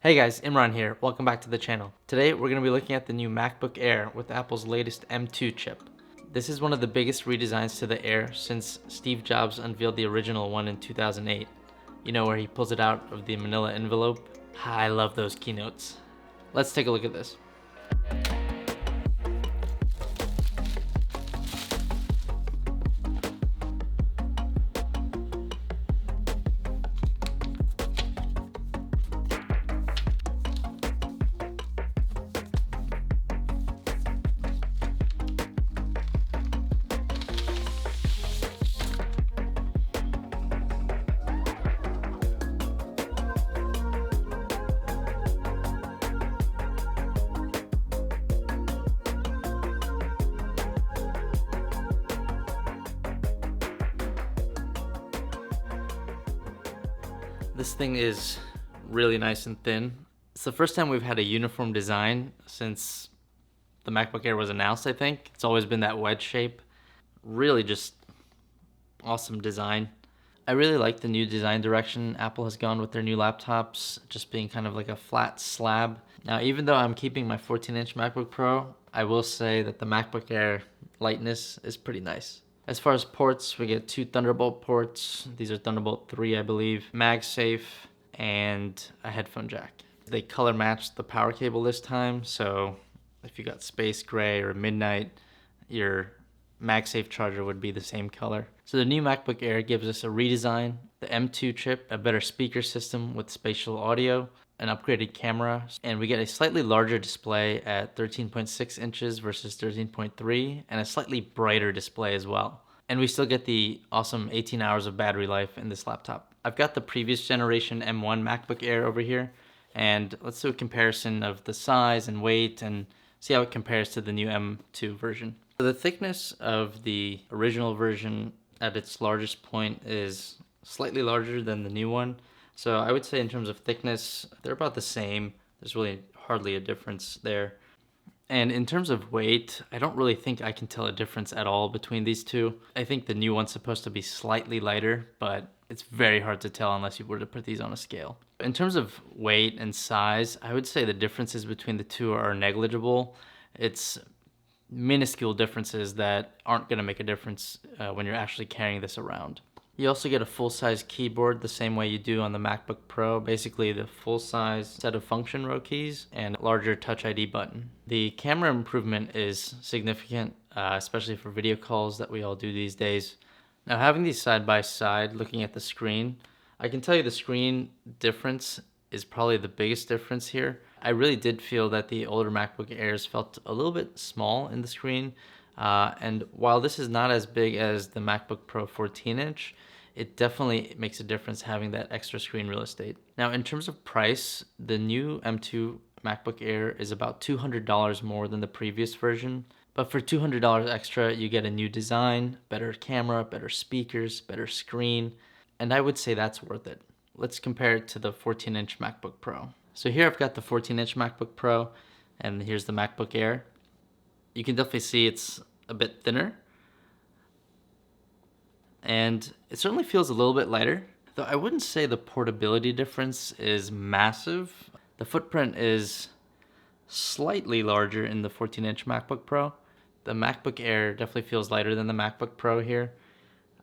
Hey guys, Imran here. Welcome back to the channel. Today we're going to be looking at the new MacBook Air with Apple's latest M2 chip. This is one of the biggest redesigns to the Air since Steve Jobs unveiled the original one in 2008. You know, where he pulls it out of the manila envelope? I love those keynotes. Let's take a look at this. This thing is really nice and thin. It's the first time we've had a uniform design since the MacBook Air was announced, I think. It's always been that wedge shape. Really just awesome design. I really like the new design direction Apple has gone with their new laptops, just being kind of like a flat slab. Now, even though I'm keeping my 14-inch MacBook Pro, I will say that the MacBook Air lightness is pretty nice. As far as ports, we get two Thunderbolt ports. These are Thunderbolt 3, I believe, MagSafe, and a headphone jack. They color matched the power cable this time, so if you got space gray or midnight, your MagSafe charger would be the same color. So the new MacBook Air gives us a redesign, the M2 chip, a better speaker system with spatial audio, an upgraded camera, and we get a slightly larger display at 13.6 inches versus 13.3, and a slightly brighter display as well. And we still get the awesome 18 hours of battery life in this laptop. I've got the previous generation M1 MacBook Air over here, and let's do a comparison of the size and weight and see how it compares to the new M2 version. So the thickness of the original version at its largest point is slightly larger than the new one. So I would say in terms of thickness, they're about the same. There's really hardly a difference there. And in terms of weight, I don't really think I can tell a difference at all between these two. I think the new one's supposed to be slightly lighter, but it's very hard to tell unless you were to put these on a scale. In terms of weight and size, I would say the differences between the two are negligible. It's minuscule differences that aren't going to make a difference when you're actually carrying this around. You also get a full-size keyboard the same way you do on the MacBook Pro, basically the full-size set of function row keys and larger Touch ID button. The camera improvement is significant, especially for video calls that we all do these days. Now, having these side by side, looking at the screen, I can tell you the screen difference is probably the biggest difference here. I really did feel that the older MacBook Airs felt a little bit small in the screen. And while this is not as big as the MacBook Pro 14-inch, it definitely makes a difference having that extra screen real estate. Now, in terms of price, the new M2 MacBook Air is about $200 more than the previous version. But for $200 extra, you get a new design, better camera, better speakers, better screen, and I would say that's worth it. Let's compare it to the 14-inch MacBook Pro. So here I've got the 14-inch MacBook Pro, and here's the MacBook Air. You can definitely see it's a bit thinner, and it certainly feels a little bit lighter, though I wouldn't say the portability difference is massive. The footprint is slightly larger in the 14-inch MacBook Pro. The MacBook Air definitely feels lighter than the MacBook Pro here,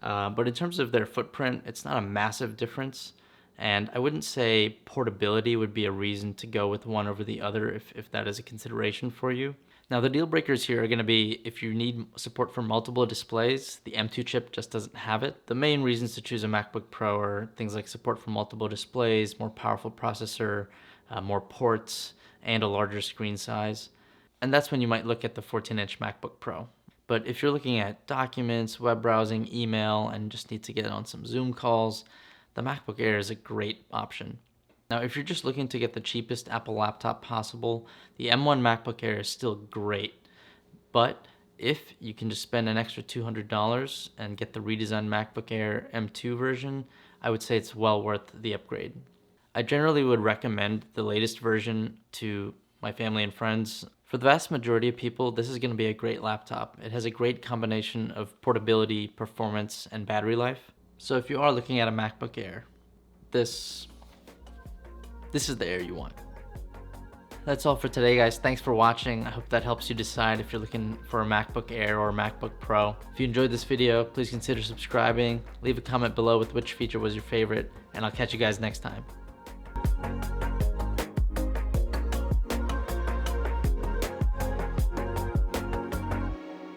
but in terms of their footprint, it's not a massive difference, and I wouldn't say portability would be a reason to go with one over the other if that is a consideration for you. Now, the deal breakers here are going to be if you need support for multiple displays, the M2 chip just doesn't have it. The main reasons to choose a MacBook Pro are things like support for multiple displays, more powerful processor, more ports, and a larger screen size. And that's when you might look at the 14-inch MacBook Pro. But if you're looking at documents, web browsing, email, and just need to get on some Zoom calls, the MacBook Air is a great option. Now, if you're just looking to get the cheapest Apple laptop possible, the M1 MacBook Air is still great. But if you can just spend an extra $200 and get the redesigned MacBook Air M2 version, I would say it's well worth the upgrade. I generally would recommend the latest version to my family and friends. For the vast majority of people, this is going to be a great laptop. It has a great combination of portability, performance, and battery life. So if you are looking at a MacBook Air, this is the Air you want. that's all for today, guys. Thanks for watching. I hope that helps you decide if you're looking for a MacBook Air or a MacBook Pro. If you enjoyed this video, please consider subscribing. Leave a comment below with which feature was your favorite, and I'll catch you guys next time.